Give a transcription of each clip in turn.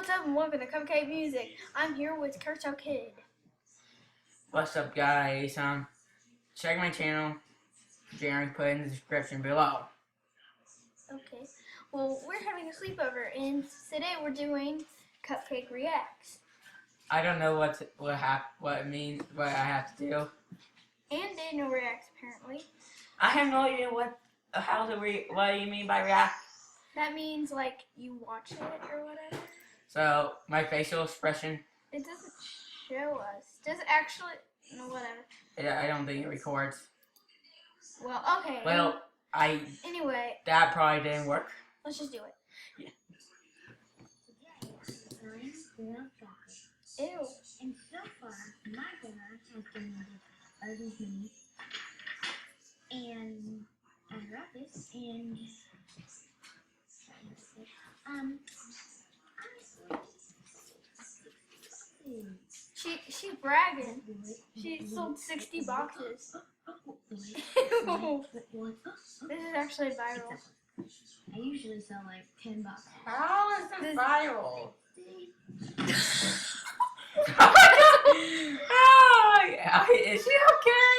what's up and welcome to Cupcake Music. I'm here with Kurto Kid. What's up, guys? Check my channel. Jeremy put in the description below. Okay. Well, we're having a sleepover and today we're doing Cupcake Reacts. I don't know what it means, what I have to do. And Daniel reacts apparently. I have no idea what do you mean by react? That means like you watch it or whatever. So my facial expression. It doesn't show us. Does it actually? No, whatever. I don't think it records. Well, okay. Well, Anyway. That probably didn't work. Let's just do it. Yeah. Ew. And so far, my dinner has been everything. And I wrap this and She's bragging. She sold 60 boxes. Ew. This is actually viral. I usually sell like $10. How is this viral? Is she okay?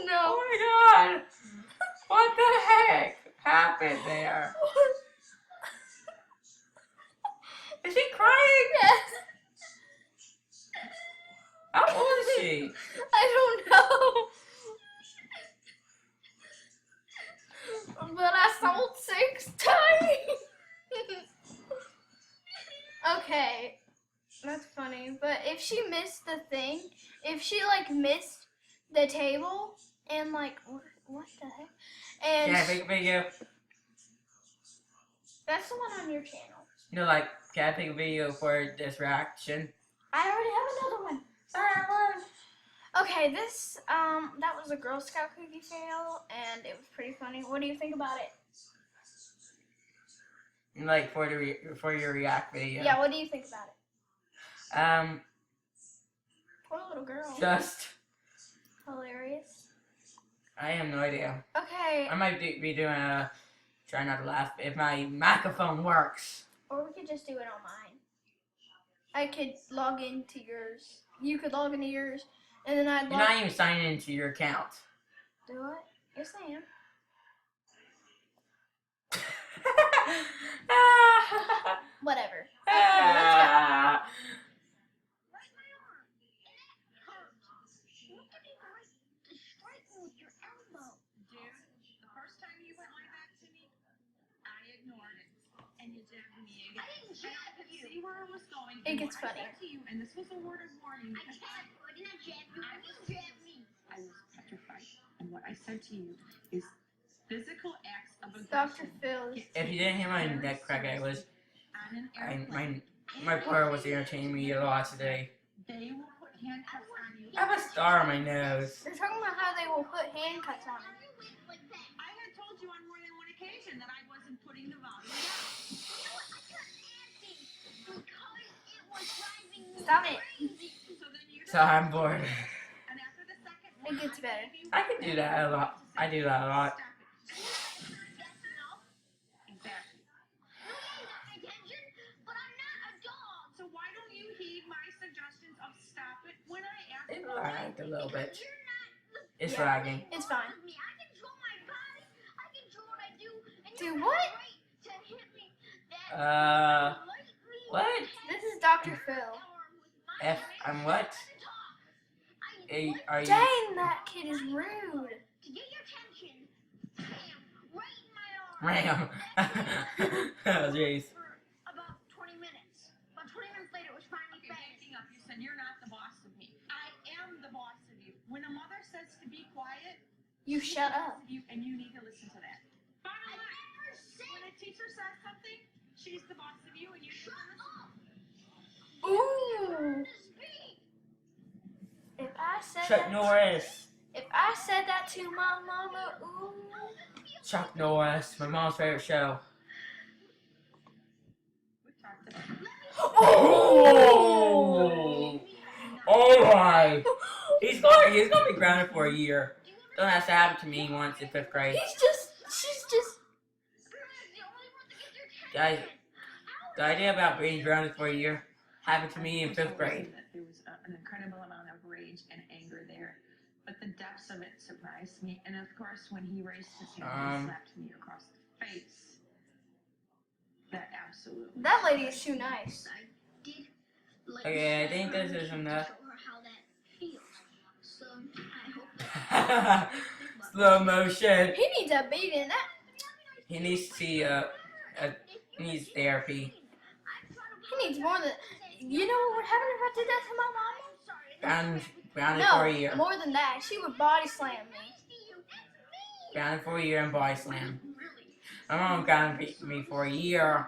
No. Oh my god! What the heck happened there? Is she crying? Yes. How old is she? I don't know. But I sold 6 times. Okay. That's funny. But if she missed the thing, if she like missed the table and like what the heck? And Yeah, big video. that's the one on your channel. You know, like, can I take a video for this reaction? I already have another one. Sorry, I won. Okay, this that was a Girl Scout cookie fail and it was pretty funny. What do you think about it? Like for your react video. Yeah, what do you think about it? Poor little girl. Just Hilarious. I have no idea. Okay. I might be doing a try not to laugh if my microphone works. Or we could just do it on mine. I could log into yours. You could log into yours, and then I'd You're log. not even signing into your account. Do it? Yes, I am. Whatever. Okay, let's go. It gets funnier. And this was a word of warning. I didn't jab you. I was petrified. And what I said to you is physical acts of aggression. Dr. Phil. If you didn't hear my neck crack, my partner was entertaining me a lot today. They will put handcuffs on you. I have a star on my nose. They're talking about how they will put handcuffs on it. I had told you on more than one occasion that I wasn't putting the volume down. Stop it. So I'm bored. And after the second It gets better. I can do that a lot. I do that a lot. Exactly. So why don't you heed my suggestions of stop it when I ask? It lagged a little bit. It's Yeah. lagging. It's fine. Do what? What? This is Dr. Phil. I'm what? Are you? Dang, that kid is rude. To get your attention, right in my arm. Ram. Oh, jeez. For about 20 minutes. About 20 minutes later, it was finally backing up. You said, you're not the boss of me. I am the boss of you. When a mother says to be quiet, You shut up. and you need to listen to that. Bottom line, when a teacher says something, she's the boss of you, and you shut up. Ooh. If I said Chuck that, Norris. if I said that to my mama, ooh. Chuck Norris, my mom's favorite show. Oh! Alright! He's gonna be grounded for a year. Don't have to happen to me once in 5th grade. She's just. Guys, The idea about being grounded for a year happened to me in I 5th grade. that there was an incredible amount of rage and anger there, but the depths of it surprised me. And of course, when he raised his hand and slapped me across the face, that absolutely. That lady is too nice. I did like Okay, I think this is enough. to show her how that feels. So I hope that Slow motion. He needs a beating. That He needs to see he needs therapy. he needs more than. You know what would happen if I did that to my mama? Grounded for a No, year. more than that. She would body slam me. Grounded for a year and body slam. My mom grounded me for a year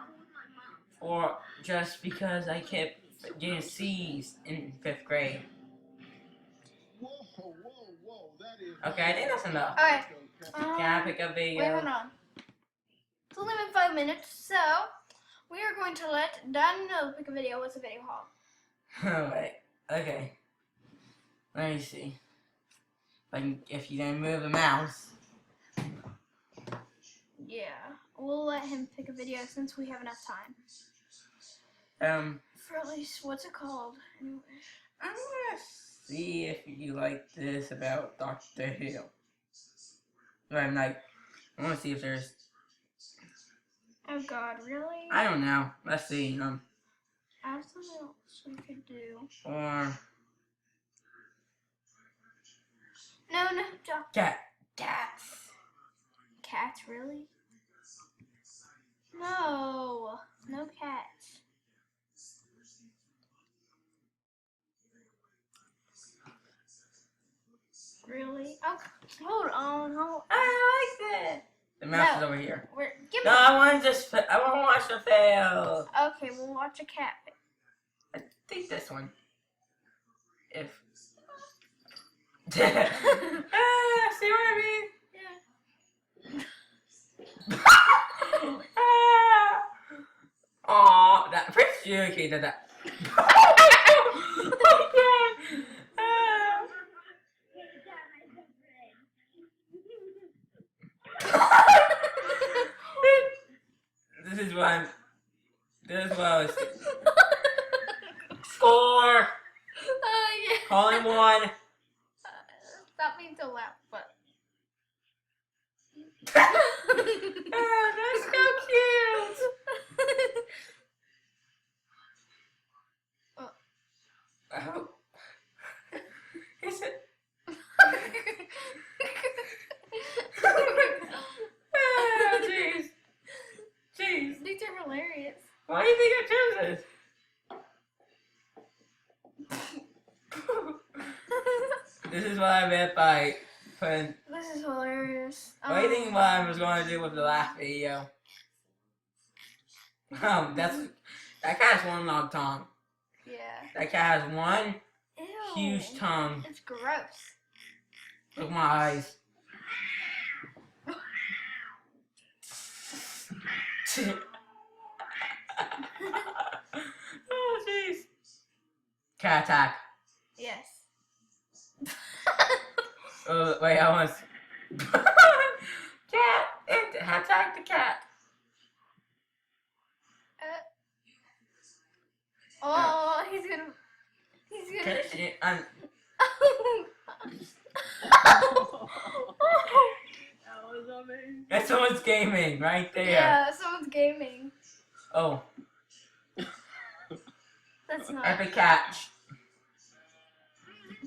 for just because I kept getting C's in 5th grade. Okay, I think that's enough. Alright. Can I pick up Wait, video? hold on. It's only been 5 minutes, so we are going to let Don know to pick a video. What's the video called? Oh, wait. Okay. Let me see. If you don't move the mouse. Yeah, we'll let him pick a video since we have enough time. For at least, what's it called? Anyway. I'm gonna see if you like this about Dr. Who. I'm like, I wanna see if there's. Oh God, really? I don't know. Let's see. I have something else we could do. Or No, Doc. cats. Cats, really? No, no cats. Really? Oh, hold on. I like that. The mouse is over here. Give No, me. I want to watch the fail. Okay, we'll watch a cat. I think this one. If. See what I mean? Yeah. Aw, that Prince Juki did that. Oh God. This is what I was. Score! Yeah. Calling one. Stop being so loud, but. Oh, that's so cute. Oh. Is it? Oh, jeez. Jeez. These are hilarious. Why do you think I chose this? This is what I meant by putting. This is hilarious. What do you think what I was going to do with the last video? That cat has one long tongue. Yeah. That cat has one Ew. huge tongue. It's gross. Look at my eyes. Oh jeez. Cat attack. Yes. Oh wait, I was. Cat attack the cat. Oh, he's gonna. That was amazing. That's someone's gaming right there. Yeah, someone's gaming. Oh, That's not. epic catch.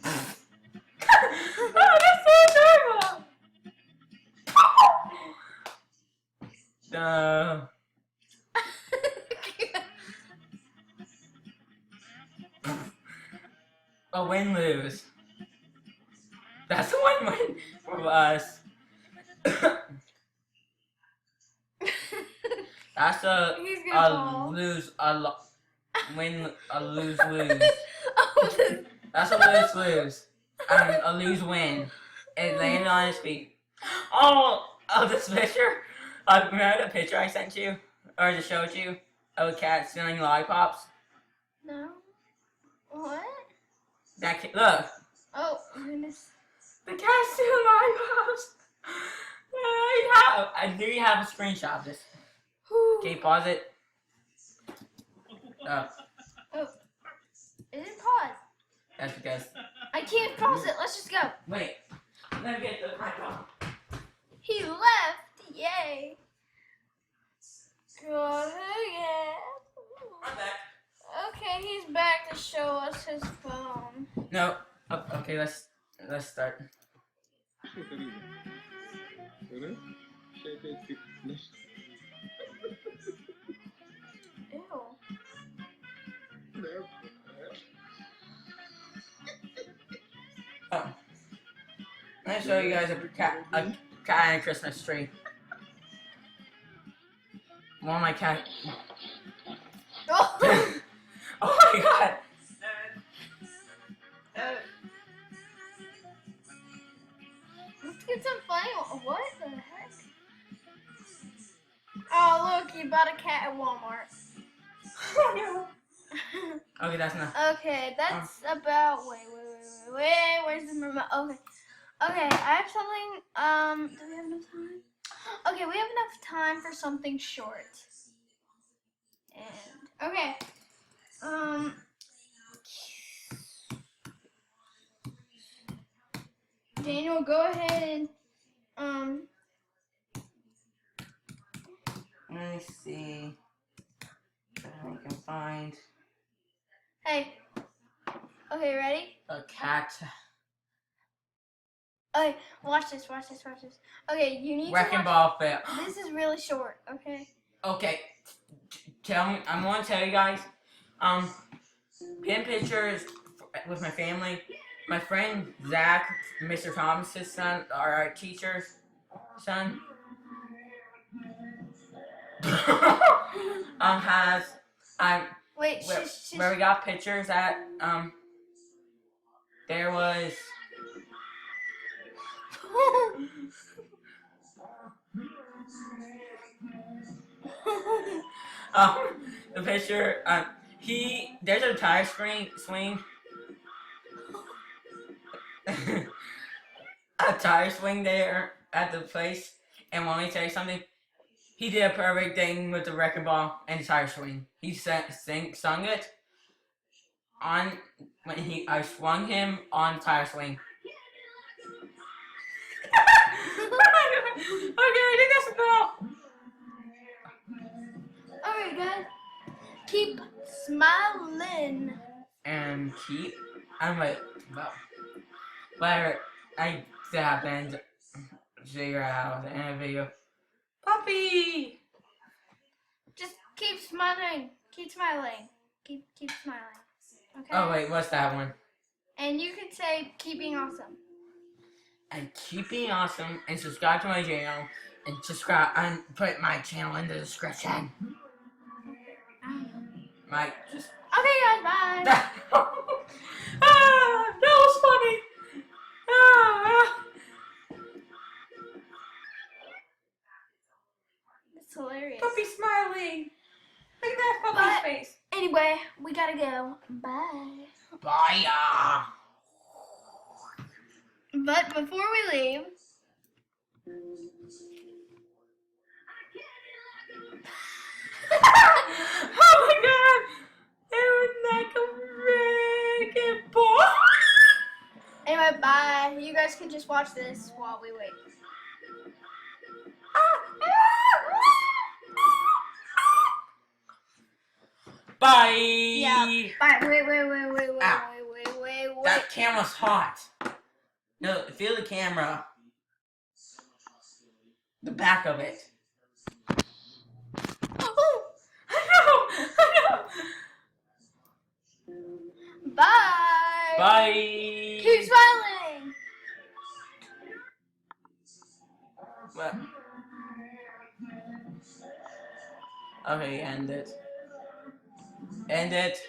Oh, that's so adorable. A win-lose. That's a win-win for us. That's He's gonna a fall. lose, win, a lose. Oh, this. That's a lose. A lose-win. It landed on his feet. Oh, this picture. Remember the picture I sent you? Or just showed you? Of a cat stealing lollipops? No. What? That kid, look. Oh goodness. The cat's stealing lollipops. I do have a screenshot of this. Whew. Can you pause it? Oh, it didn't pause. That's because. I can't pause it. Let's just go. Wait. Let me get the microphone. He left. Yay. Go ahead. I'm back. Okay, he's back to show us his phone. No. Oh, okay, let's start. Ew. Oh. Let me show you guys a cat and a Christmas tree. One of my cat. Oh. Oh my god! Let's get some funny. What the heck? Oh, look, you bought a cat at Walmart. Okay, that's enough. Okay, that's about. Wait. Where's the remote? Okay, I have something. Do we have enough time? Okay, we have enough time for something short. And okay. Daniel, go ahead and Let me see if I can find Hey. Okay, ready? a cat. Okay, watch this. Okay, you need Wrecking to watch. ball fail. This is really short, okay? Okay, I'm gonna tell you guys. Paint pictures with my family. My friend Zach, Mr. Thomas's son, our art teacher's son, has Wait, where we got pictures at there was the picture there's a tire swing a tire swing there at the place, and when we tell you something, he did a perfect thing with the wrecking ball and the tire swing. He sung it on when I swung him on the tire swing. Okay, I think that's enough. Alright, guys. Keep smiling. And keep. I'm like, well, whatever. I happened. Figure out in a video. Puppy. Just keep smiling. Keep smiling. Keep smiling. Okay? Oh wait, what's that one? And you can say keep being awesome. And keep being awesome. And subscribe to my channel. And subscribe and put my channel in the description. My just. Okay, guys, bye. That was funny. It's hilarious. Puppy smiling. Look at that puppy's face. Anyway, we gotta go. Bye. Bye. But before we leave, Oh my god! It was like a wrecking ball. anyway, bye. You guys can just watch this while we wait. Bye. Yeah. Bye. Wait. Ow. That camera's hot. No, feel the camera. The back of it. Oh, I know. Bye. Bye. Keep smiling. What? Okay, end it. End it.